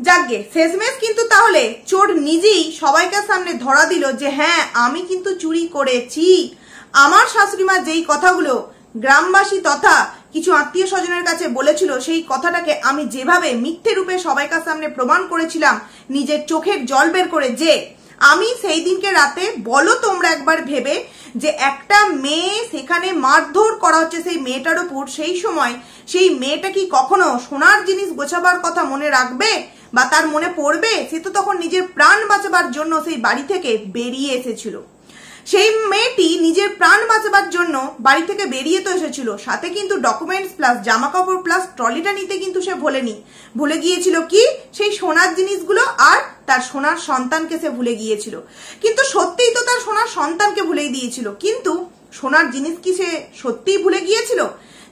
যাকগে শেষমেশ কিন্তু তাহলে চোর নিজেই সবাইকার সামনে ধরা দিল যে হ্যাঁ আমি কিন্তু চুরি করেছি। আমার শাশুড়িমা যেই কথাগুলো গ্রামবাসী তথা কিছু আত্মীয় স্বজনের কাছে বলেছিল সেই কথাটাকে আমি যেভাবে মিথ্যে রূপে সবাইকার সামনে প্রমাণ করেছিলাম নিজের চোখের জল বের করে, যে আমি সেই দিনকে রাতে বলো তোমরা একবার ভেবে যে একটা মেয়ে সেখানে মারধর করা হচ্ছে সেই মেয়েটার উপর, সেই সময় সেই মেয়েটা কি কখনো সোনার জিনিস গোছাবার কথা মনে রাখবে বা তার মনে পড়বে? সে তো তখন নিজের প্রাণ বাঁচাবার জন্য সেই বাড়ি থেকে বেরিয়ে এসেছিল। সেই মেয়েটি নিজের প্রাণ বাঁচাবার জন্য বাড়ি থেকে বেরিয়ে তো এসেছিল, সাথে কিন্তু ডকুমেন্টস প্লাস জামা কাপড় প্লাস ট্রলিটা নিতে কিন্তু সে ভোলেনি। ভুলে গিয়েছিল কি? সেই সোনার জিনিসগুলো আর তার সোনার সন্তানকে সে ভুলে গিয়েছিল। কিন্তু সত্যিই তো তার সোনার সন্তানকে ভুলেই দিয়েছিল, কিন্তু সোনার জিনিস কি সে সত্যিই ভুলে গিয়েছিল?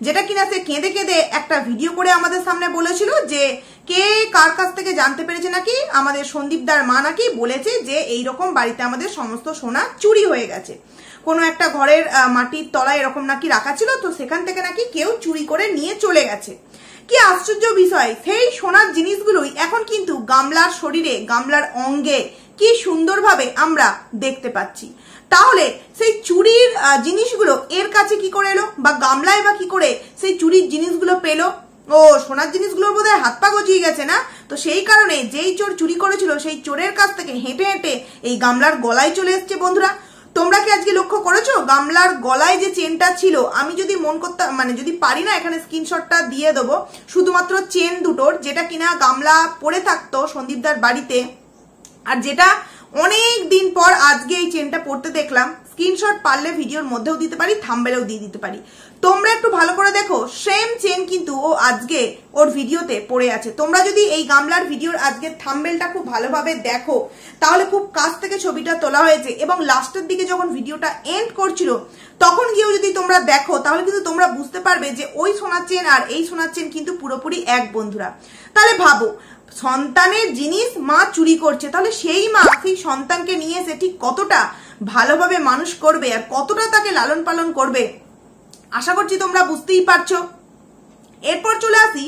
যেটা কিনা সে কেঁদে কেঁদে একটা ভিডিও করে আমাদের সামনে বলেছিল যে কে কার কাছ থেকে জানতে পেরেছে নাকি আমাদের সন্দীপদার মা নাকি বলেছে যে এইরকম বাড়িতে আমাদের সমস্ত সোনা চুরি হয়ে গেছে, কোনো একটা ঘরের মাটির তলায় এরকম নাকি রাখা ছিল, তো সেখান থেকে নাকি কেউ চুরি করে নিয়ে চলে গেছে। কি আশ্চর্য বিষয়, সেই সোনার জিনিসগুলোই এখন কিন্তু গামলার শরীরে গামলার অঙ্গে কি সুন্দরভাবে আমরা দেখতে পাচ্ছি। তাহলে সেই চুরির জিনিসগুলো এর কাছে কি করে এলো, বা গামলায় বা কি করে সেই চুরির জিনিসগুলো পেলো? ও সোনার জিনিসগুলোর বোধহয় হাত পা গজিয়ে গেছে না? তো সেই কারণে যেই চোর চুরি করেছিল সেই চোরের কাছ থেকে হেঁটে হেঁটে এই গামলার গলায় চলে এসছে। বন্ধুরা তোমরা কি আজকে লক্ষ্য করেছো গামলার গলায় যে চেনটা ছিল? আমি যদি মন করতে যদি পারি না এখানে স্ক্রিনশটটা দিয়ে দেবো, শুধুমাত্র চেন দুটোর, যেটা কিনা গামলা পরে থাকতো সন্দীপদার বাড়িতে, আর যেটা অনেক দিন পর আজকে এই চেনটা পড়তে দেখলাম। স্ক্রিনশট পারলে ভিডিওর মধ্যেও দিতে পারি, থাম্বনেলেও দিয়ে দিতে পারি। তোমরা একটু ভালো করে দেখো, সেম চেন কিন্তু ও আজকে ওর ভিডিওতে পড়ে আছে। তোমরা যদি এই গামলার ভিডিওর আজকে থাম্বনেলটা খুব ভালোভাবে দেখো তাহলে খুব কাছ থেকে ছবিটা তোলা হয়েছে, এবং লাস্টের দিকে যখন ভিডিওটা এন্ড করছিল তখন গিয়েও যদি তোমরা দেখো তাহলে কিন্তু তোমরা বুঝতে পারবে যে ওই সোনার চেন আর এই সোনার চেন কিন্তু পুরোপুরি এক। বন্ধুরা তাহলে ভাবো, সন্তানের জিনিস মা চুরি করছে, তাহলে সেই মা সেই সন্তানকে নিয়ে এসে ঠিক কতটা ভালোভাবে মানুষ করবে আর কতটা তাকে লালন পালন করবে, আশা করছি তোমরা বুঝতেই পারছো। এরপর চলে আসি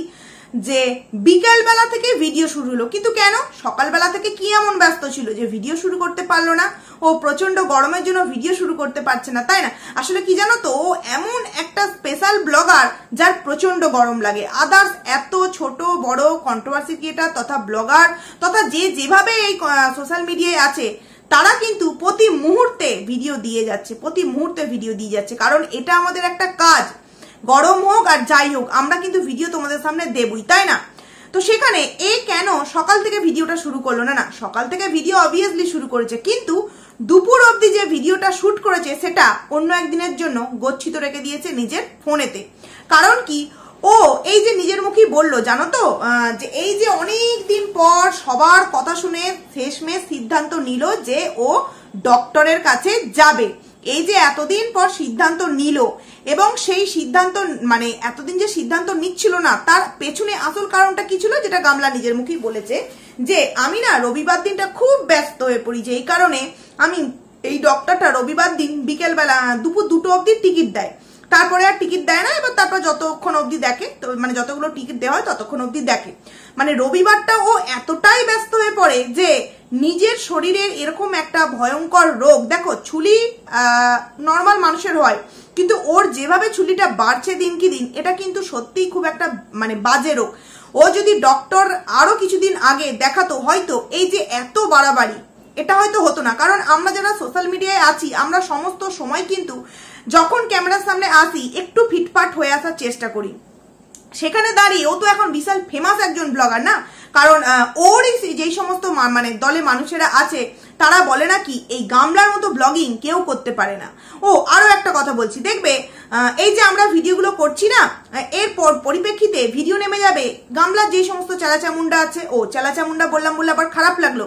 যে বিকেল বেলা থেকে ভিডিও শুরু হলো, কিন্তু কেন? সকালবেলা থেকে কি এমন ব্যস্ত ছিল যে ভিডিও শুরু করতে পারলো না? ও প্রচন্ড গরমের জন্য ভিডিও শুরু করতে পারছে না, তাই না? আসলে কি জানো তো, ও এমন একটা স্পেশাল ব্লগার যার প্রচন্ড গরম লাগে। আদার্স এত ছোট বড় কন্ট্রোভার্সি ক্রিয়েটার তথা ব্লগার তথা যে যেভাবে এই সোশ্যাল মিডিয়ায় আছে তারা কিন্তু প্রতি মুহূর্তে ভিডিও দিয়ে যাচ্ছে, প্রতি মুহূর্তে ভিডিও দিয়ে যাচ্ছে, কারণ এটা আমাদের একটা কাজ। গরম হোক আর যাই হোক আমরা কিন্তু ভিডিও তোমাদের সামনে দেবই, তাই না? তো সেখানে এ কেন সকাল থেকে ভিডিওটা শুরু করলো না? না, সকাল থেকে ভিডিও অবভিয়াসলি শুরু করেছে, কিন্তু দুপুর অবধি যে ভিডিওটা শুট করেছে সেটা অন্য একদিনের জন্য গচ্ছিত রেখে দিয়েছে নিজের ফোনেতে। কারণ কি, ও এই যে নিজের মুখেই বললো জানো তো, যে এই যে অনেক দিন পর সবার কথা শুনে শেষমেশ সিদ্ধান্ত নিল যে ও ডক্টরের কাছে যাবে। এই যে এতদিন পর সিদ্ধান্ত নিল, এবং সেই সিদ্ধান্ত এতদিন যে সিদ্ধান্ত নিচ্ছিল না তার পেছনে আসল কারণটা কি ছিল, যেটা গামলা নিজের মুখেই বলেছে যে আমি না রবিবার দিনটা খুব ব্যস্ত হয়ে পড়ি, যে এই কারণে আমি এই ডক্টরটা রবিবার দিন বিকেলবেলা দুপুর 2টো অবধি টিকিট দেয়, তারপরে আর টিকিট দেয় না। এবার তারপর যতক্ষণ অবধি দেখে, যতগুলো টিকিট দেওয়া হয় ততক্ষণ অবধি দেখে। রবিবারটা ও এতটাই ব্যস্ত হয়ে পড়ে যে নিজের শরীরের এরকম একটা ভয়ঙ্কর রোগ, দেখো ছুলি নর্মাল মানুষের হয়, কিন্তু ওর যেভাবে ছুলিটা বাড়ছে দিন কি দিন, এটা কিন্তু সত্যিই খুব একটা বাজে রোগ। ও যদি ডক্টর আরো কিছুদিন আগে দেখাতো হয়তো এই যে এত বাড়াবাড়ি এটা হয়তো হতো না। কারণ আমরা যারা সোশ্যাল মিডিয়ায় আছি আমরা সমস্ত সময় কিন্তু যখন ক্যামেরার সামনে আসি একটু ফিটফাট হয়ে আসার চেষ্টা করি। সেখানে দাঁড়িয়ে ও তো এখন বিশাল ফেমাস একজন ব্লগার না, কারণ ওরই যেই সমস্ত দলে মানুষেরা আছে তারা বলে নাকি এই গামলার মতো ব্লগিং কেউ করতে পারে না। ও আরো একটা কথা বলছি, দেখবে এই যে আমরা ভিডিওগুলো করছি না, এর পরিপ্রেক্ষিতে ভিডিও নেমে যাবে গামলার যে সমস্ত চালাচামুন্ডা আছে। ও চালাচামুন্ডা বললাম বলে আবার খারাপ লাগলো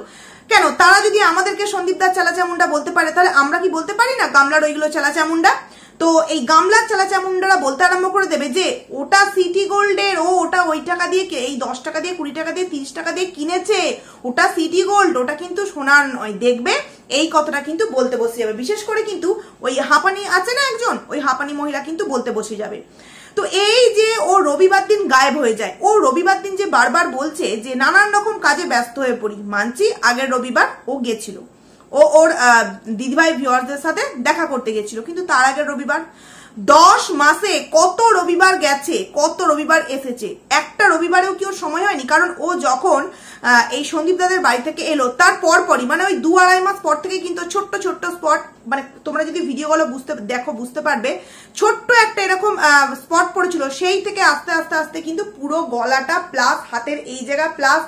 কেন? তারা যদি আমাদেরকে সন্দীপদার চালাচামুন্ডা বলতে পারে তাহলে আমরা কি বলতে পারি না গামলার ওইগুলো চালাচামুন্ডা? তো এই গামলার চালাচামুন্ডারা বলতে আরম্ভ করে দেবে যে ওটা সিটি গোল্ডের, ওটা ওই টাকা দিয়ে এই 10 টাকা দিয়ে 20 টাকা দিয়ে 30 টাকা দিয়ে কিনেছে, ওটা সিটি গোল্ড, ওটা কিন্তু সোনার নয়। দেখবে এই কথাটা কিন্তু বলতে বসে যাবে, বিশেষ করে কিন্তু ওই হাঁপানি আছে না একজন, ওই হাঁপানি মহিলা কিন্তু বলতে বসে যাবে। তো এই যে ও রবিবার দিন গায়েব হয়ে যায়, ও রবিবার দিন যে বারবার বলছে যে নানান রকম কাজে ব্যস্ত হয়ে পড়ি, মানছি আগের রবিবার ও গেছিল, ও ওর দিদিভাই ভিউয়ারদের সাথে দেখা করতে গেছিল, কিন্তু তার আগের রবিবার 10 মাসে কত রবিবার গেছে, কত রবিবার এসেছে, একটা রবিবারেও কি ওর সময় হয়নি? কারণ ও যখন এই সন্দীপ দাদের বাড়ি থেকে এলো তার পরপরই, মানে ওই 2-2.5 মাস পর থেকে কিন্তু ছোট্ট ছোট্ট স্পট, মানে তোমরা যদি ভিডিওগুলো বুঝতে পারবে, ছোট্ট একটা এরকম স্পট পড়েছিল, সেই থেকে আস্তে আস্তে আস্তে কিন্তু পুরো গলাটা প্লাস হাতের এই জায়গা প্লাস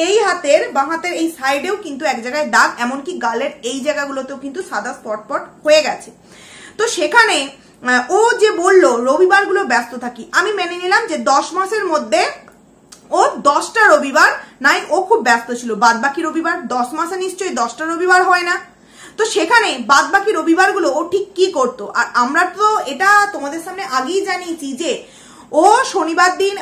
এই হাতের বাঁ হাতের এই সাইডেও কিন্তু এক জায়গায় দাগ, এমনকি গালের এই জায়গাগুলোতেও কিন্তু সাদা স্পট হয়ে গেছে। তো সেখানে ও যে বললো রবিবার গুলো ব্যস্ত থাকি, আমি মেনে নিলাম যে 10 মাসের মধ্যে ও 10টা রবিবার নাই ও খুব ব্যস্ত ছিল, বাদ বাকি রবিবার 10 মাসে নিশ্চয়ই 10টা রবিবার হয় না। তো সেখানে বাদ বাকি রবিবার গুলো ও ঠিক কি করতো? আর আমরা তো এটা তোমাদের সামনে আগেই জানিয়েছি যে ও শনিবার দিন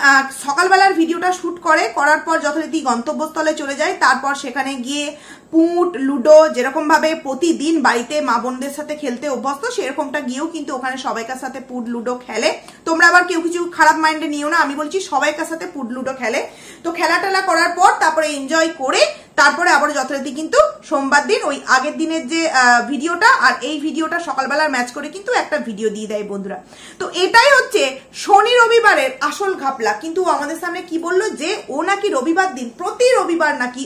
সকালবেলার ভিডিওটা শুট করার পর যথারীতি গন্তব্যস্থলে চলে যায়, তারপর সেখানে গিয়ে পুট লুডো যেরকম ভাবে প্রতিদিন বাড়িতে মা বোনদের সাথে খেলতে অভ্যস্ত, সেরকমটা গিয়েও কিন্তু ওখানে সবাইকার সাথে পুট লুডো খেলে। তোমরা আবার কেউ কিছু খারাপ মাইন্ডে নিও না, আমি বলছি সবাইকার সাথে পুট লুডো খেলে। তো খেলা টেলা করার পর তারপরে এনজয় করে তারপরে আবার যথারীতি কিন্তু সোমবার দিন ওই আগের দিনের যে ভিডিওটা আর এই ভিডিওটা সকালবেলার ম্যাচ করে কিন্তু একটা ভিডিও দিয়ে দেয় বন্ধুরা। তো এটাই হচ্ছে শনি রবিবারের আসল ঘাপলা। কিন্তু আমাদের সামনে কি বললো যে ও নাকি রবিবার দিন প্রতি রবিবার নাকি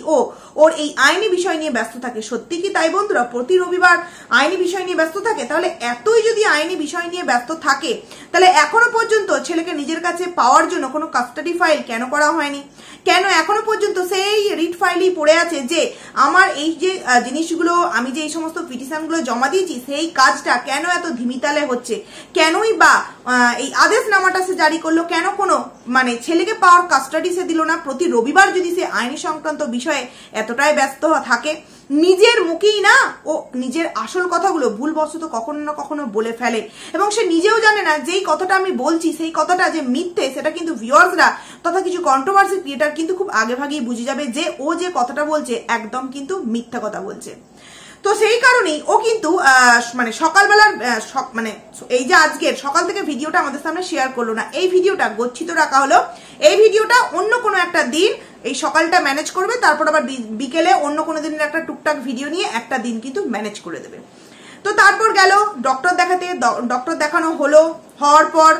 ওর এই আইনি বিষয় নিয়ে ব্যস্ত থাকে। সত্যি কি তাই বন্ধুরা? প্রতি রবিবার আইনি বিষয় নিয়ে ব্যস্ত থাকে? তাহলে এতই যদি আইনি বিষয় নিয়ে ব্যস্ত থাকে তাহলে এখনো পর্যন্ত ছেলেকে নিজের কাছে পাওয়ার জন্য কোনো কাস্টাডি ফাইল কেন করা হয়নি? কেন এখনো পর্যন্ত সেই রিট ফাইলই পড়ে আছে যে আমার এই যে জিনিসগুলো আমি যে এই সমস্ত পিটিশনগুলো জমা দিয়েছি সেই কাজটা কেন এত ধিমিতালে হচ্ছে? কেনই বা এই আদেশনামাটা সে জারি করলো? কেন কোনো মানে ছেলেকে পাওয়ার কাস্টাডি সে দিল না? প্রতি রবিবার যদি সে আইনি সংক্রান্ত বিষয়ে এতটাই ব্যস্ত থাকে, নিজের মুখেই না ও নিজের আসল কথাগুলো ভুলবশত কখনো না কখনো বলে ফেলে, এবং সে নিজেও জানে না যেই কথাটা আমি বলছি সেই কথাটা যে মিথ্যে সেটা কিন্তু ভিউয়ার্সরা তথা কিছু কন্ট্রোভার্সি ক্রিয়েটার কিন্তু খুব আগে ভাগেই বুঝে যাবে যে ও যে কথাটা বলছে একদম কিন্তু মিথ্যা কথা বলছে। তো সেই কারণেই ও কিন্তু মানে সকালবেলার মানে এই যে আজকের সকাল থেকে ভিডিওটা আমাদের সামনে শেয়ার করলো না, এই ভিডিওটা গচ্ছিত রাখা হলো। এই ভিডিওটা অন্য কোনো একটা দিন এই সকালটা ম্যানেজ করবে, তারপর আবার বিকেলে অন্য কোনো দিনের একটা টুকটাক ভিডিও নিয়ে একটা দিন কিন্তু ম্যানেজ করে দেবে। তো তারপর গেল ডক্টর দেখাতে, ডক্টর দেখানো হলো, হওয়ার পর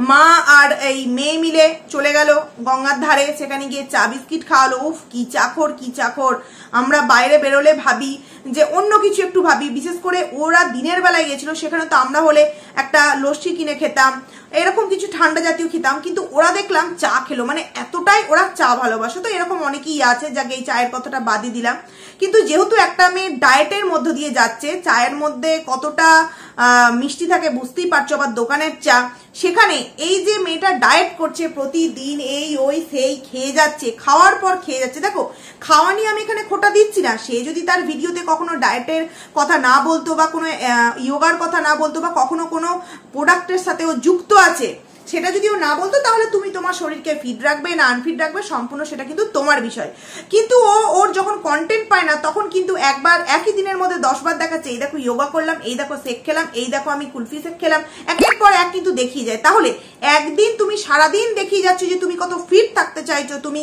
মা আর এই মেয়ে মিলে চলে গেল গঙ্গার ধারে, সেখানে গিয়ে চা বিস্কিট খাওয়ালো। উফ কি চাখর কি চাখর! আমরা বাইরে বেরোলে ভাবি যে অন্য কিছু একটু ভাবি, বিশেষ করে ওরা দিনের বেলায় গেছিল, সেখানে তো আমরা হলে একটা লস্যি কিনে খেতাম, এরকম কিছু ঠান্ডা জাতীয় খেতাম, কিন্তু ওরা দেখলাম চা খেলো, মানে এতটাই ওরা চা ভালোবাসে। তো এরকম অনেকেই আছে যাকে এই চায়ের কথাটা বাদই দিলাম, কিন্তু যেহেতু একটা মেয়ে ডায়েটের মধ্য দিয়ে যাচ্ছে, চায়ের মধ্যে কতটা মিষ্টি থাকে বুঝতেই পারছো, আবার দোকানের চা, সেখানে এই যে মেয়েটা ডায়েট করছে প্রতিদিন এই ওই সেই খেয়ে যাচ্ছে, খাওয়ার পর খেয়ে যাচ্ছে। দেখো খাওয়া নিয়ে আমি এখানে খোটা দিচ্ছি না, সে যদি তার ভিডিওতে কখনো ডায়েটের কথা না বলতো বা কোনো যোগার কথা না বলতো বা কখনো কোনো প্রোডাক্টের সাথে ও যুক্ত আছে সেটা যদি ও না বলতো, তাহলে তুমি তোমার শরীরকে ফিট রাখবে না আনফিট রাখবে সম্পূর্ণ সেটা কিন্তু তোমার বিষয়। কিন্তু ওর যখন কন্টেন্ট পায় না তখন কিন্তু একবার একই দিনের মধ্যে 10 বার দেখাচ্ছে, এই দেখো যোগা করলাম, এই দেখো শেক খেলাম, এই দেখো আমি কুলফি শেক খেলাম, একের পর এক কিন্তু দেখিয়ে যায়। তাহলে একদিন তুমি সারাদিন দেখিয়ে যাচ্ছ যে তুমি কত ফিট থাকতে চাইছো, তুমি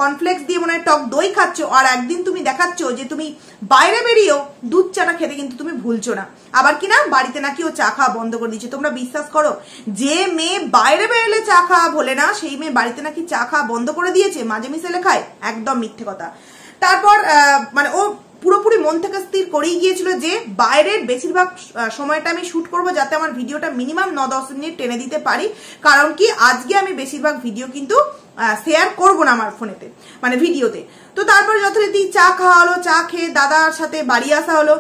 কর্নফ্লেক্স দিয়ে মনে হয় টক দই খাচ্ছ, আর একদিন তুমি দেখাচ্ছ যে তুমি বাইরে বেরিয়েও দুধ চাটা খেতে কিন্তু তুমি ভুলছো না। আবার কিনা বাড়িতে নাকি ও চা খাওয়া বন্ধ করে দিচ্ছে। তোমরা বিশ্বাস করো, যে মেয়ে বাইরে বেরোলে চা খাওয়া ভোলে না সেই মেয়ে বাড়িতে নাকি চা খাওয়া বন্ধ করে দিয়েছে, মাঝে মিশে খায়? একদম মিথ্যে কথা। তারপর মানে ও পুরোপুরি মন থেকে স্থির করেই গিয়েছিল যে বাইরের বেশিরভাগ সময়টা আমি শুট করব যাতে আমার ভিডিওটা মিনিমাম 9-10 মিনিট টেনে দিতে পারি, কারণ কি আজকে আমি বেশিরভাগ ভিডিও কিন্তু শেয়ার করবো না আমার ফোনেতে, মানে ভিডিওতে। তো তারপর যথারীতি চা খাওয়া হলো, চা খেয়ে দাদার সাথে বাড়ি আসা হলো।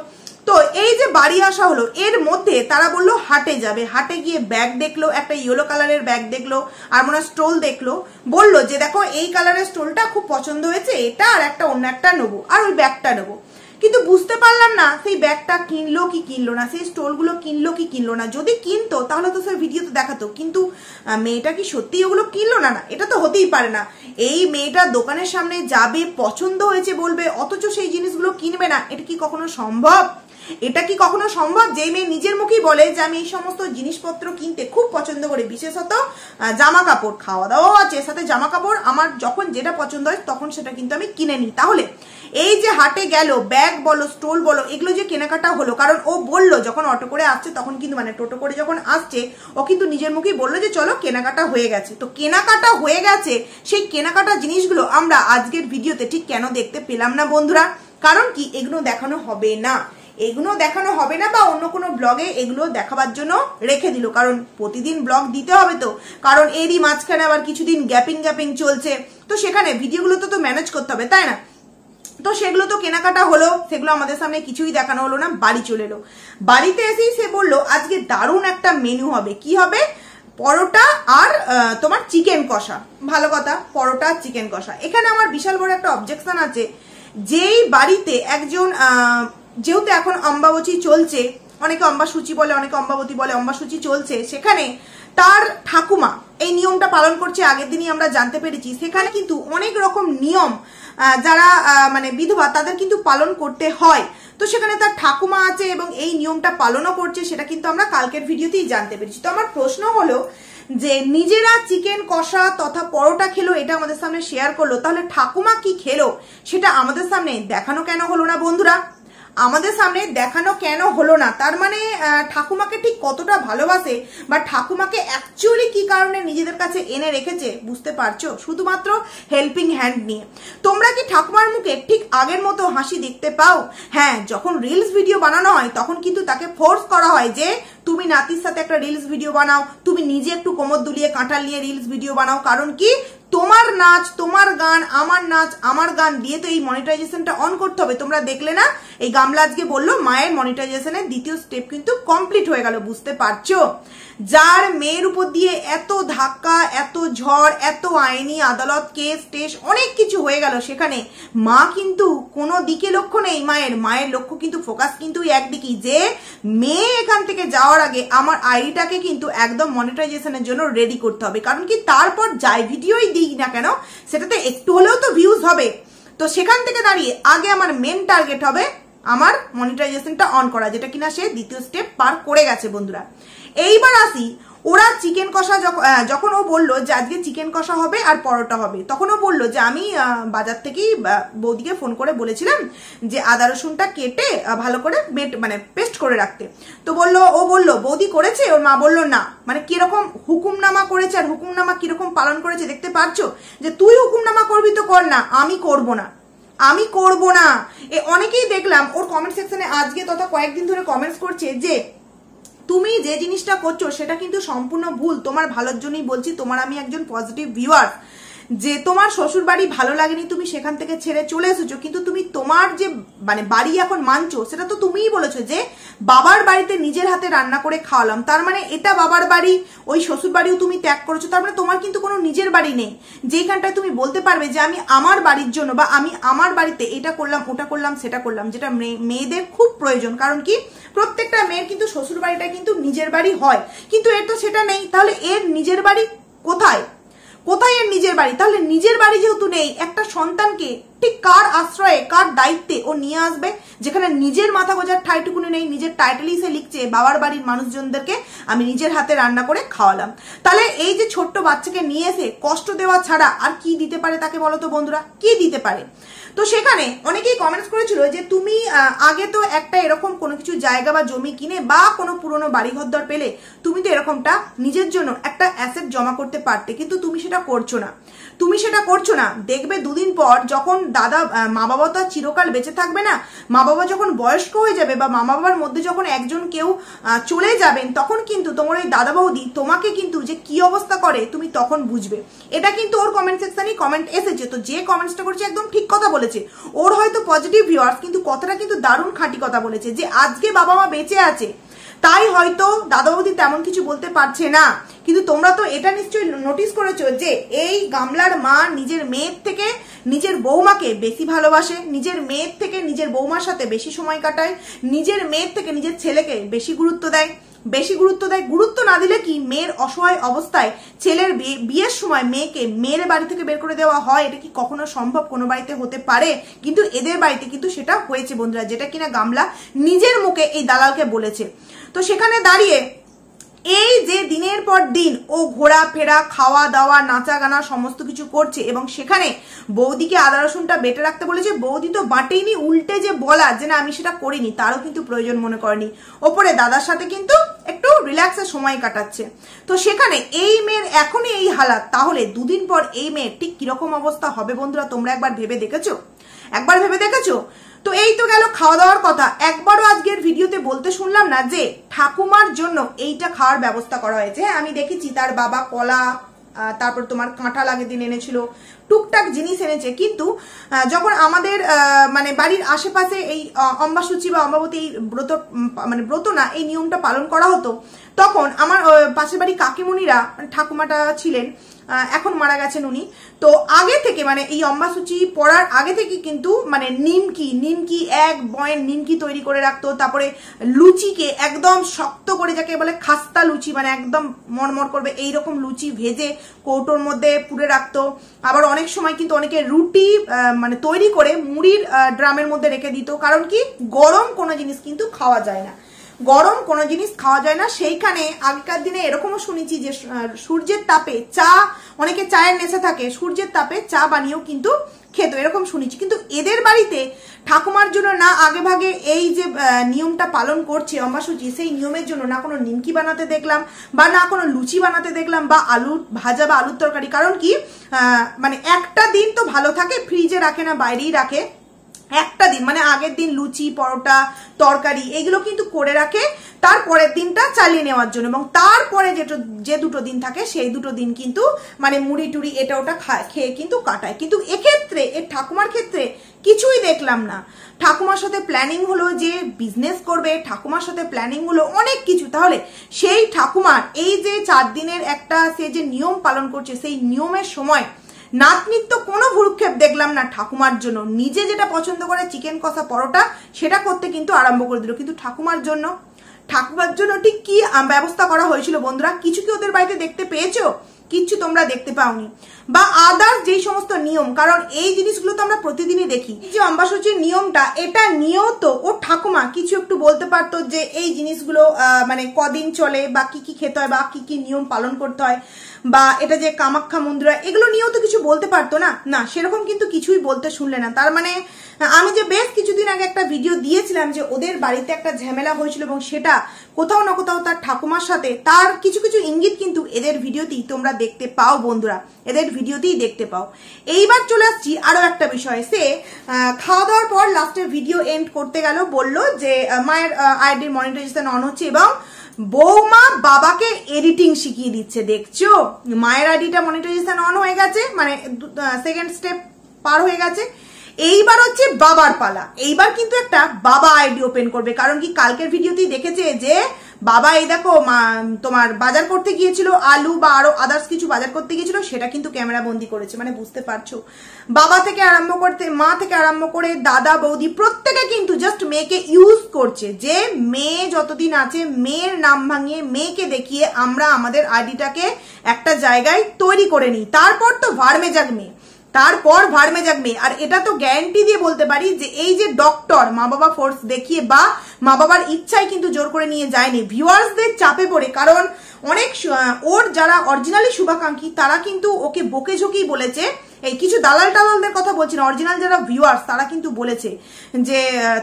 তো এই যে বাড়ি আসা হলো এর মধ্যে তারা বললো হাটে যাবে, হাটে গিয়ে ব্যাগ দেখলো, একটা ইয়েলো কালারের ব্যাগ দেখলো আর মনে স্টোল দেখলো, বললো যে দেখো এই কালারের স্টোলটা খুব পছন্দ হয়েছে, এটা আর একটা অন্য একটা নেবো আর ওই ব্যাগটা নেবো। কিন্তু বুঝতে পারলাম না সেই ব্যাগটা কিনলো কি কিনলো না, সেই স্টোলগুলো কিনলো কি কিনলো না। যদি কিনতো তাহলে তো সেই ভিডিওতে দেখাতো, কিন্তু মেয়েটা কি সত্যি ওগুলো কিনলো না? না, এটা তো হতেই পারে না। এই মেয়েটা দোকানের সামনে যাবে, পছন্দ হয়েছে বলবে, অথচ সেই জিনিসগুলো কিনবে না, এটা কি কখনো সম্ভব? এটা কি কখনো সম্ভব যেই মেয়ে নিজের মুখেই বলে যে আমি এই সমস্ত জিনিসপত্র কিনতে খুব পছন্দ করি, বিশেষত জামা কাপড়, খাওয়া দাওয়াও আছে সাথে জামা কাপড়, আমার যখন যেটা পছন্দ হয় তখন সেটা কিন্তু আমি কিনে নিই। তাহলে এই যে হাটে গেল, ব্যাগ বলো, স্টোল বলো, এগুলো যে কেনাকাটা হলো, কারণ ও বললো যখন অটো করে আসছে তখন কিন্তু মানে টোটো করে যখন আসছে ও কিন্তু নিজের মুখেই বললো যে চলো কেনাকাটা হয়ে গেছে। তো কেনাকাটা হয়ে গেছে, সেই কেনাকাটা জিনিসগুলো আমরা আজকের ভিডিওতে ঠিক কেন দেখতে পেলাম না বন্ধুরা? কারণ কি এগুলো দেখানো হবে না, এগুলো দেখানো হবে না বা অন্য কোনো ব্লগে এগুলো দেখাবার জন্য রেখে দিল, কারণ প্রতিদিন ব্লগ দিতে হবে তো, কারণ এরই মাঝখানে আবার কিছুদিন গ্যাপিং চলছে, তো সেখানে ভিডিওগুলো তো ম্যানেজ করতে হবে, তাই না? তো সেগুলো তো কেনাকাটা হলো, সেগুলো আমাদের সামনে কিছুই দেখানো হলো না, বাড়ি চলে এলো। বাড়িতে এসেই সে বললো আজকে দারুণ একটা মেনু হবে। কি হবে? পরোটা আর তোমার চিকেন কষা। ভালো কথা, পরোটা আর চিকেন কষা। এখানে আমার বিশাল বড় একটা অবজেকশন আছে, যেই বাড়িতে একজন যেহেতু এখন অম্বাবতী চলছে, অনেকে অম্বাসূচি বলে, অনেকে অম্বাবতী বলে, অম্বাসূচি চলছে, সেখানে তার ঠাকুমা এই নিয়মটা পালন করছে, আগের দিনই আমরা জানতে পেরেছি। সেখানে কিন্তু অনেক রকম নিয়ম যারা মানে বিধবা তাদের কিন্তু পালন করতে হয়। তো সেখানে তার ঠাকুমা আছে এবং এই নিয়মটা পালনও করছে, সেটা কিন্তু আমরা কালকের ভিডিওতেই জানতে পেরেছি। তো আমার প্রশ্ন হলো যে নিজেরা চিকেন কষা তথা পরোটা খেলো, এটা আমাদের সামনে শেয়ার করলো, তাহলে ঠাকুমা কি খেলো সেটা আমাদের সামনে দেখানো কেন হলো না বন্ধুরা? আমাদের সামনে দেখানো কেন হলো না? তার মানে ঠাকুমাকে ঠিক কতটা ভালোবাসে বা ঠাকুমাকে অ্যাকচুয়ালি কি কারণে নিজেদের কাছে এনে রেখেছে বুঝতে পারছো? শুধুমাত্র হেল্পিং হ্যান্ড নিয়ে। তোমরা কি ঠাকুমার মুখে ঠিক আগের মতো হাসি দেখতে পাও? হ্যাঁ, যখন রিলস ভিডিও বানানো হয় তখন কিন্তু তাকে ফোর্স করা হয় যে তুমি নাতির সাথে একটা রিলস ভিডিও বানাও, তুমি নিজে একটু কোমর দুলিয়ে কাঁঠাল নিয়ে রিলস ভিডিও বানাও, কারণ কি তোমার নাচ তোমার গান, আমার নাচ আমার গান দিয়ে তো এই মনিটাইজেশনটা অন করতে হবে। তোমরা দেখলে না, এই গামলা আজকে বললো মায়ের মনিটাইজেশনের দ্বিতীয় স্টেপ কিন্তু কমপ্লিট হয়ে গেল, বুঝতে পারছো? যার মেয়ের উপর দিয়ে এত ধাক্কা, এত ঝড়, এত আইনি আদালত, কেস টেস অনেক কিছু হয়ে গেল, সেখানে মা কিন্তু কোনো দিকে লক্ষ্য নেই মায়ের লক্ষ্য কিন্তু ফোকাস কিন্তু একদিকেই, যে মেয়ে এখান থেকে যাওয়ার আগে আমার আইডিটাকে কিন্তু একদম মনিটাইজেশনের জন্য রেডি করতে হবে, কারণ কি তারপর যাই ভিডিওই দিই না কেন সেটাতে একটু হলেও তো ভিউজ হবে। তো সেখান থেকে দাঁড়িয়ে আগে আমার মেন টার্গেট হবে আমার মনিটাইজেশনটা অন করা, যেটা কিনা সে দ্বিতীয় স্টেপ পার করে গেছে বন্ধুরা। এইবার আসি, ওরা চিকেন কষা যখন ও বললো যে আজকে চিকেন কষা হবে আর পরোটা হবে, তখন ও বললো যে আমি বাজার থেকেই বৌদিকে ফোন করে বলেছিলাম যে আদা রসুনটা কেটে ভালো করে মানে পেস্ট করে রাখতে। তো ও বললো বৌদি করেছে, ওর মা বললো না। মানে কিরকম হুকুমনামা করেছে আর হুকুমনামা কিরকম পালন করেছে দেখতে পারছো? যে তুই হুকুমনামা করবি তো কর না, আমি করবো না। অনেকেই দেখলাম ওর কমেন্ট সেকশনে আজকে তথা কয়েকদিন ধরে কমেন্টস করছে যে তুমি যে জিনিসটা করছো সেটা কিন্তু সম্পূর্ণ ভুল, তোমার ভালোর জন্যই বলছি, তোমার আমি একজন পজিটিভ ভিউয়ার, যে তোমার শ্বশুর বাড়ি ভালো লাগেনি তুমি সেখান থেকে ছেড়ে চলে এসেছো, কিন্তু তুমি তোমার যে মানে বাড়ি এখন মানছো সেটা তো তুমিই বলেছো যে বাবার বাড়িতে নিজের হাতে রান্না করে খাওয়ালাম, তার মানে এটা বাবার বাড়ি, ওই শ্বশুর বাড়িও তুমি ত্যাগ করেছো, তার মানে তোমার কিন্তু কোনো নিজের বাড়ি নেই যেখানটায় তুমি বলতে পারবে যে আমি আমার বাড়ির জন্য বা আমি আমার বাড়িতে এটা করলাম ওটা করলাম সেটা করলাম, যেটা মেয়েদের খুব প্রয়োজন। কারণ কি প্রত্যেকটা মেয়ের কিন্তু শ্বশুর বাড়িটা কিন্তু নিজের বাড়ি হয়, কিন্তু এর তো সেটা নেই। তাহলে এর নিজের বাড়ি কোথায় এর নিজের বাড়ি? তাহলে নিজের বাড়ি যেহেতু নেই, একটা সন্তানকে ঠিক কার আশ্রয়ে কার দায়িত্বে ও নিয়ে আসবে, যেখানে নিজের মাথা গোজার ঠাইটুকুনি নেই, নিজের টাইটেলই সে লিখছে বাবার বাড়ির মানুষজনদেরকে আমি নিজের হাতে রান্না করে খাওয়ালাম। তাহলে এই যে ছোট্ট বাচ্চাকে নিয়ে এসে কষ্ট দেওয়া ছাড়া আর কি দিতে পারে তাকে বলো তো বন্ধুরা, কি দিতে পারে? তো সেখানে অনেকেই কমেন্টস করেছিল যে তুমি আগে তো একটা এরকম কোনো কিছু জায়গা বা জমি কিনে বা কোনো পুরনো বাড়ি ঘরদর পেলে তুমি তো এরকমটা নিজের জন্য একটা অ্যাসেট জমা করতে পারতে, কিন্তু তুমি সেটা করছো না। দেখবে দুদিন পর যখন মা বাবা তো চিরকাল বেঁচে থাকবে না, মা বাবা যখন বয়স্ক হয়ে যাবে বা মা বাবার মধ্যে যখন একজন কেউ চলে যাবেন, তখন কিন্তু তোমার ওই দাদা বৌদি তোমাকে কিন্তু যে কি অবস্থা করে তুমি তখন বুঝবে। এটা কিন্তু ওর কমেন্ট সেকশনে কমেন্ট এসেছে, তো যে কমেন্টসটা করছে একদম ঠিক কথা বলেছে। ওর হয়তো পজিটিভ ভিউয়ার্স, কিন্তু কথাটা কিন্তু দারুণ খাঁটি কথা বলেছে, যে আজকে বাবা মা বেঁচে আছে তাই হয়তো দাদা বৌদি তেমন কিছু বলতে পারছে না, কিন্তু তোমরা তো এটা নিশ্চয়ই নোটিস করেছো যে এই গামলার মা নিজের মেয়ের থেকে নিজের বৌমাকে বেশি ভালোবাসে, নিজের মেয়ের থেকে নিজের বৌমার সাথে বেশি সময় কাটায়, নিজের মেয়ের থেকে নিজের ছেলেকে বেশি গুরুত্ব দেয়। বেশি গুরুত্ব দেয়। গুরুত্ব না দিলে কি মেয়ের অসহায় অবস্থায় ছেলের বিয়ের সময় মেয়েকে মেয়ের বাড়ি থেকে বের করে দেওয়া হয়? এটা কি কখনো সম্ভব কোনো বাড়িতে হতে পারে? কিন্তু এদের বাড়িতে কিন্তু সেটা হয়েছে বন্ধুরা, যেটা কিনা গামলা নিজের মুখে এই দালালকে বলেছে। তো সেখানে দাঁড়িয়ে এই যে দিনের পর দিন ও ঘোরাফেরা, খাওয়া দাওয়া, নাচা গানা সমস্ত কিছু করছে, এবং সেখানে বৌদিকে আদা রসুনটা বেটে রাখতে বলেছে। বৌদি তো বাটেইনি, উল্টে যে বলা যে না আমি সেটা করিনি, তারও কিন্তু প্রয়োজন মনে করেনি। ওপরে দাদার সাথে কিন্তু একটু রিল্যাক্সে সময় কাটাচ্ছে। তো সেখানে এই মেয়ের এখনই এই হালাত, তাহলে দুদিন পর এই মেয়ের ঠিক কিরকম অবস্থা হবে বন্ধুরা, তোমরা একবার ভেবে দেখেছো? একবার ভেবে দেখেছো? তো এই তো গেল খাওয়া দাওয়ার কথা। একবারও আজকের ভিডিওতে বলতে শুনলাম না যে ঠাকুমার জন্য এইটা খাওয়ার ব্যবস্থা করা হয়েছে। হ্যাঁ, আমি দেখেছি তার বাবা কলা, তারপর তোমার কাঁঠাল আগের দিন এনেছিল, টুকটাক জিনিস এনেছে। কিন্তু যখন আমাদের মানে বাড়ির আশেপাশে এই অম্বাসুচি বা অম্বাবতী এই ব্রত, মানে ব্রত না, এই নিয়মটা পালন করা হতো, তখন আমার পাশের বাড়ি কাকিমণিরা, ঠাকুমাটা ছিলেন, এখন মারা গেছেন উনি, তো আগে থেকে মানে এই অম্বাসুচি পড়ার আগে থেকে কিন্তু মানে নিমকি এক বয়েন নিমকি তৈরি করে রাখতো। তারপরে লুচিকে একদম শক্ত করে, যাকে বলে খাস্তা লুচি, মানে একদম মরমর করবে এইরকম লুচি ভেজে কৌটোর মধ্যে পুরে রাখতো। আবার অনেক সময় কিন্তু অনেকে রুটি মানে তৈরি করে মুড়ির ড্রামের মধ্যে রেখে দিত। কারণ কি, গরম কোনো জিনিস কিন্তু খাওয়া যায় না, গরম কোনো জিনিস খাওয়া যায় না। সেইখানে আগেকার দিনে এরকমও শুনেছি যে সূর্যের তাপে চা, অনেকে চায়ের নেশা থাকে, সূর্যের তাপে চা বানিয়েও কিন্তু খেত, এরকম শুনেছি। কিন্তু এদের বাড়িতে ঠাকুমার জন্য না আগে ভাগে এই যে নিয়মটা পালন করছে অম্বাসুচি, সেই নিয়মের জন্য না কোনো নিমকি বানাতে দেখলাম, বা না কোনো লুচি বানাতে দেখলাম, বা আলু ভাজা বা আলুর তরকারি। কারণ কি, মানে একটা দিন তো ভালো থাকে, ফ্রিজে রাখে না, বাইরেই রাখে। একটা দিন মানে আগের দিন লুচি, পরোটা, তরকারি এগুলো কিন্তু করে রাখে তারপরের দিনটা চালিয়ে নেওয়ার জন্য, এবং তারপরে যে দুটো দিন থাকে সেই দুটো দিন কিন্তু মানে মুড়ি টুড়ি এটা ওটা খেয়ে কিন্তু কাটায়। কিন্তু এক্ষেত্রে এর ঠাকুমার ক্ষেত্রে কিছুই দেখলাম না। ঠাকুমার সাথে প্ল্যানিং হলো যে বিজনেস করবে, ঠাকুমার সাথে প্ল্যানিং হলো অনেক কিছু। তাহলে সেই ঠাকুমার এই যে 4 দিনের একটা সে যে নিয়ম পালন করছে, সেই নিয়মের সময় নাতনিত্য কোনো ভ্রুক্ষেপ দেখলাম না ঠাকুমার জন্য। নিজে যেটা পছন্দ করে চিকেন কষা, পরোটা, সেটা করতে কিন্তু আরম্ভ করে দিল। কিন্তু ঠাকুমার জন্য ঠিক কি ব্যবস্থা করা হয়েছিল বন্ধুরা? কিছু কি ওদের বাড়িতে দেখতে পেয়েছো? কিচ্ছু তোমরা দেখতে পাওনি। বা আদার্স যেই সমস্ত নিয়ম, কারণ এই জিনিসগুলো তো আমরা প্রতিদিনই দেখি। যে অম্বাসুচির নিয়মটা, এটা নিয়েও তো ও ঠাকুমা কিছু একটু বলতে পারতো যে এই জিনিসগুলো মানে কদিন চলে, বা কি কি খেতে হয়, বা কি কি নিয়ম পালন করতে হয়, বা এটা যে কামাখ্যা মন্দির, এগুলো নিয়েও তো কিছু বলতে পারতো না। না, সেরকম কিন্তু কিছুই বলতে শুনলে না। তার মানে আমি যে বেশ কিছুদিন আগে একটা ভিডিও দিয়েছিলাম যে ওদের বাড়িতে একটা ঝামেলা হয়েছিল, এবং সেটা কোথাও না কোথাও তার ঠাকুমার সাথে, তার কিছু কিছু ইঙ্গিত কিন্তু এদের ভিডিওতেই তোমরা দেখতে পাও বন্ধুরা, এদের ভিডিওতেই দেখতে পাও। এইবার চলে আসছি আরো একটা বিষয়। সে খাওয়া দাওয়ার পর লাস্টের ভিডিও এন্ড করতে গেল, বললো যে মায়ের আইডির মনিটাইজেশন অন হচ্ছে, এবং বৌমা বাবাকে এডিটিং শিখিয়ে দিচ্ছে। দেখছো, মায়ের আইডিটা মনিটাইজেশন অন হয়ে গেছে, মানে সেকেন্ড স্টেপ পার হয়ে গেছে। এইবার হচ্ছে বাবার পালা। এইবার কিন্তু একটা বাবা আইডি ওপেন করবে। কারণ কি, কালকের ভিডিওতেই দেখেছে যে বাবা এই দেখো তোমার বাজার করতে গিয়েছিল, আলু বা আরো আদার্স কিছু বাজার করতে গিয়েছিল, সেটা কিন্তু ক্যামেরা বন্দি করেছে। মানে বুঝতে পারছো, বাবা থেকে আরম্ভ করতে, মা থেকে আরম্ভ করে দাদা বৌদি প্রত্যেকে কিন্তু জাস্ট মেয়েকে ইউজ করছে, যে মেয়ে যতদিন আছে মেয়ের নাম ভাঙিয়ে, মেয়েকে দেখিয়ে আমরা আমাদের আইডিটাকে একটা জায়গায় তৈরি করে নিই। তারপর তো ভাড়মে যাক মেয়ে, তারপর ভাড়মে যাক মেয়ে। আর এটা তো গ্যারান্টি দিয়ে বলতে পারি যে এই যে ডক্টর মা বাবা ফোর্স দেখিয়ে বা মা বাবার ইচ্ছায় কিন্তু জোর করে নিয়ে যায়নি, ভিউয়ার্সদের চাপে পড়ে। কারণ অনেক ওর যারা অরিজিনালি শুভাকাঙ্ক্ষী তারা কিন্তু ওকে বকে ঝুঁকেই বলেছে, এই কিছু দালাল টালালদের কথা বলছি না, অরিজিনাল যারা ভিউয়ার্স তারা কিন্তু বলেছে যে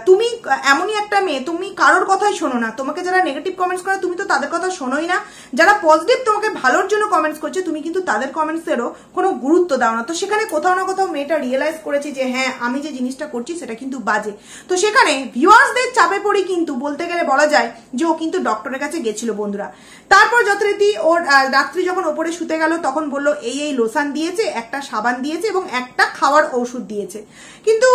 তুমি এমনই একটা মেয়ে, তুমি কারোর কথাই শোনো না, তোমাকে যারা নেগেটিভ কমেন্টস করে তুমি তো তাদের কথা শোনোই না, যারা পজিটিভ তোমাকে ভালোর জন্য কমেন্টস করছে তুমি কিন্তু তাদের কমেন্টসেরও কোনো গুরুত্ব দাও না। তো সেখানে কোথাও না কোথাও মেয়েটা রিয়েলাইজ করেছে যে হ্যাঁ, আমি যে জিনিসটা করছি সেটা কিন্তু বাজে। তো সেখানে ভিউয়ার্সদের চাপে পড়ে কিন্তু বলতে গেলে বলা যায় যে ও কিন্তু ডক্টরের কাছে গেছিল বন্ধুরা। তারপর যথারীতি ওর রাত্রি যখন ওপরে শুতে গেল তখন বললো এই লোশন দিয়েছে, একটা সাবান দিয়েছে এবং একটা খাওয়ার ওষুধ দিয়েছে। কিন্তু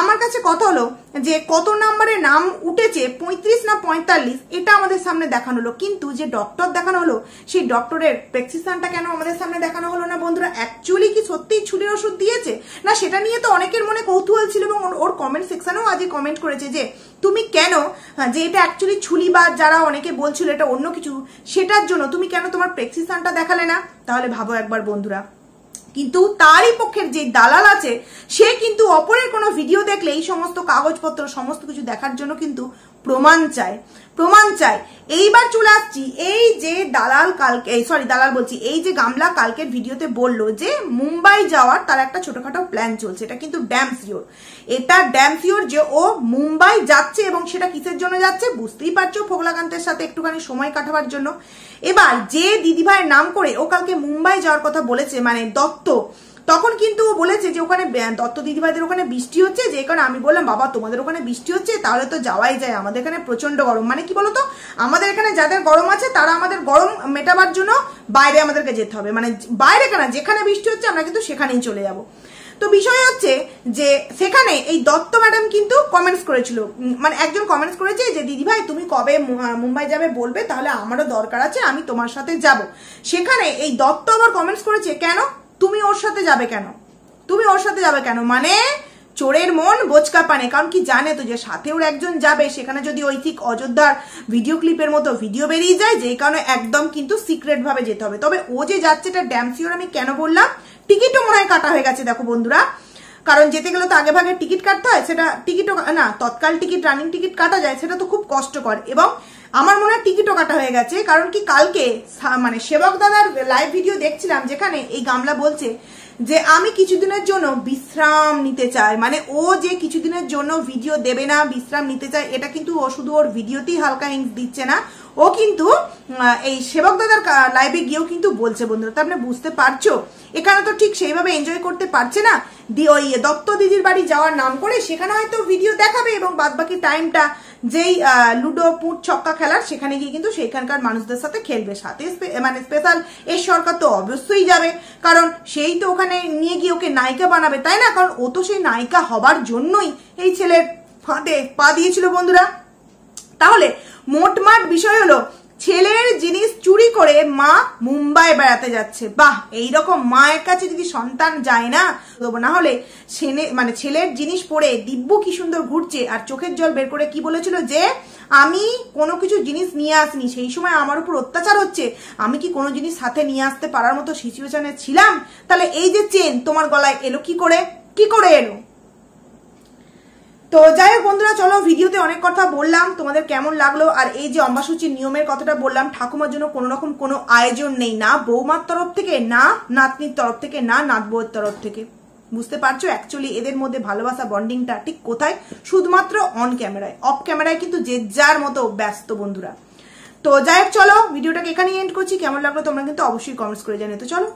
আমার কাছে কথা হলো যে কত নাম্বারে নাম উঠেছে, 35 না 45, এটা আমাদের সামনে দেখানো হলো, কিন্তু যে ডক্টর দেখানো হলো সেই ডক্টরের প্রেসক্রিপশনটা কেন আমাদের সামনে দেখানো হলো না বন্ধুরা? অ্যাকচুয়ালি কি সত্যিই ছুরির ওষুধ দিয়েছে না, সেটা নিয়ে তো অনেকের মনে কৌতূহল ছিল এবং ওর কমেন্ট সেকশনেও আজকে কমেন্ট করেছে যে তুমি কেন, যে এটা অ্যাকচুয়ালি ছুরি বা যারা অনেকে বলছিল এটা অন্য কিছু, সেটার জন্য তুমি কেন তোমার প্রেসক্রিপশনটা দেখালে না? তাহলে ভাবো একবার বন্ধুরা। কিন্তু তারই পক্ষের যে দালাল আছে সে কিন্তু অপরের কোনো ভিডিও দেখলে এই সমস্ত কাগজপত্র সমস্ত কিছু দেখার জন্য কিন্তু প্রমাণ চায়। এইবার চলে আসছি, এই যে দালাল কালকে, দালাল বলছি, এই যে গামলা কালকের ভিডিওতে বললো যে মুম্বাই যাওয়ার তার একটা ছোটখাটো প্ল্যান চলছে, এটা কিন্তু ড্যাম শিওর যে ও মুম্বাই যাচ্ছে। এবং সেটা কিসের জন্য যাচ্ছে বুঝতেই পারছো, ফোগলাকান্তের সাথে একটুখানি সময় কাটাবার জন্য। এবার যে দিদিভাইয়ের নাম করে ও কালকে মুম্বাই যাওয়ার কথা বলেছে, মানে দত্ত, তখন কিন্তু ও বলেছে যে ওখানে দত্ত দিদিভাইদের ওখানে বৃষ্টি হচ্ছে, যে কারণে আমি বললাম বাবা তোমাদের ওখানে বৃষ্টি হচ্ছে তাহলে তো যাওয়াই যায়, আমাদের এখানে প্রচন্ড গরম। মানে কি বলতো, আমাদের এখানে যাদের গরম আছে তারা আমাদের গরম মেটাবার জন্য বাইরে আমাদেরকে যেতে হবে, মানে বাইরে কেন, যেখানে বৃষ্টি হচ্ছে আমরা কিন্তু সেখানেই চলে যাব। তো বিষয় হচ্ছে যে সেখানে এই দত্ত ম্যাডাম কিন্তু কমেন্টস করেছিল, মানে একজন কমেন্টস করেছে যে দিদিভাই তুমি কবে মুম্বাই যাবে বলবে, তাহলে আমারও দরকার আছে, আমি তোমার সাথে যাব। সেখানে এই দত্ত আবার কমেন্টস করেছে কেন তুমি ওর সাথে যাবে কেন, মানে চোরের মন বোচকা পানে। কারণ কি জানে তো যে সাথে ওর একজন যাবে, সেখানে যদি ওই ঠিক অযোধ্যার ভিডিও ক্লিপের মতো ভিডিও বেরিয়ে যায়, যেই কারণে একদম কিন্তু সিক্রেট ভাবে যেতে হবে। তবে ও যে যাচ্ছে এটা ড্যাম শিওর। আমি কেন বললাম, টিকিটও মনে হয় কাটা হয়ে গেছে দেখো বন্ধুরা, কারণ যেতে গেলে তো আগে ভাগে টিকিট কাটতে হয়, সেটা টিকিটও না, তৎকাল টিকিট, রানিং টিকিট কাটা যায়, সেটা তো খুব কষ্টকর। এবং আমার মনে হয় টিকিটও কাটা হয়ে গেছে, কারণ কি কালকে মানে সেবক দাদার লাইভ ভিডিও দেখছিলাম, যেখানে এই গামলা বলছে যে আমি কিছুদিনের জন্য বিশ্রাম নিতে চাই, মানে ও যে কিছুদিনের জন্য ভিডিও দেবে না, বিশ্রাম নিতে চায়, এটা কিন্তু ও শুধু ওর ভিডিওতেই হালকা হিন্ট দিচ্ছে না, ও কিন্তু এই সেবক দাদার লাইভে গিয়েও কিন্তু বলছে বন্ধুরা। তার মানে বুঝতে পারছো এখানে তো ঠিক সেইভাবে এনজয় করতে পারছে না, ওই দত্ত দিদির বাড়ি যাওয়ার নাম করে সেখানে হয়তো ভিডিও দেখাবে এবং বাদবাকি টাইমটা যেই লুডো পুট ছক্কা খেলার সেখানে গিয়ে কিন্তু সেখানকার মানুষদের সাথে খেলবে। সাথে মানে স্পেশাল এস সরকার তো অবশ্যই যাবে, কারণ সেই তো ওখানে নিয়ে গিয়ে ওকে নায়িকা বানাবে, তাই না? কারণ ও তো সেই নায়িকা হবার জন্যই এই ছেলের ফাঁদে পা দিয়েছিল বন্ধুরা। তাহলে মোটমাট বিষয় হলো ছেলের জিনিস চুরি করে মা মুম্বাই বেড়াতে যাচ্ছে। বাহ, এইরকম মায়ের কাছে যদি সন্তান যায় না, না হলে মানে ছেলের জিনিস পরে দিব্যু কি সুন্দর ঘুরছে আর চোখের জল বের করে কি বলেছিল যে আমি কোনো কিছু জিনিস নিয়ে আসিনি, সেই সময় আমার উপর অত্যাচার হচ্ছে, আমি কি কোনো জিনিস সাথে নিয়ে আসতে পারার মতো সিচুয়েশনে ছিলাম? তাহলে এই যে চেন তোমার গলায় এলো কি করে এলো? তো যাই হোক বন্ধুরা, চলো ভিডিওতে অনেক কথা বললাম, তোমাদের কেমন লাগলো? আর এই যে অম্বাসুচির নিয়মের কথাটা বললাম, ঠাকুমার জন্য কোনো রকম কোনো আয়োজন নেই, না বৌমার তরফ থেকে, না নাতনির তরফ থেকে, না নাতবউয়ের তরফ থেকে। বুঝতে পারছো অ্যাকচুয়ালি এদের মধ্যে ভালোবাসা বন্ডিংটা ঠিক কোথায়? শুধুমাত্র অন ক্যামেরায়, অফ ক্যামেরায় কিন্তু যে যার মতো ব্যস্ত বন্ধুরা। তো যাই হোক, চলো ভিডিওটাকে এখানেই এন্ড করছি। কেমন লাগলো তোমরা কিন্তু অবশ্যই কমেন্টস করে জানিয়ে। তো চলো।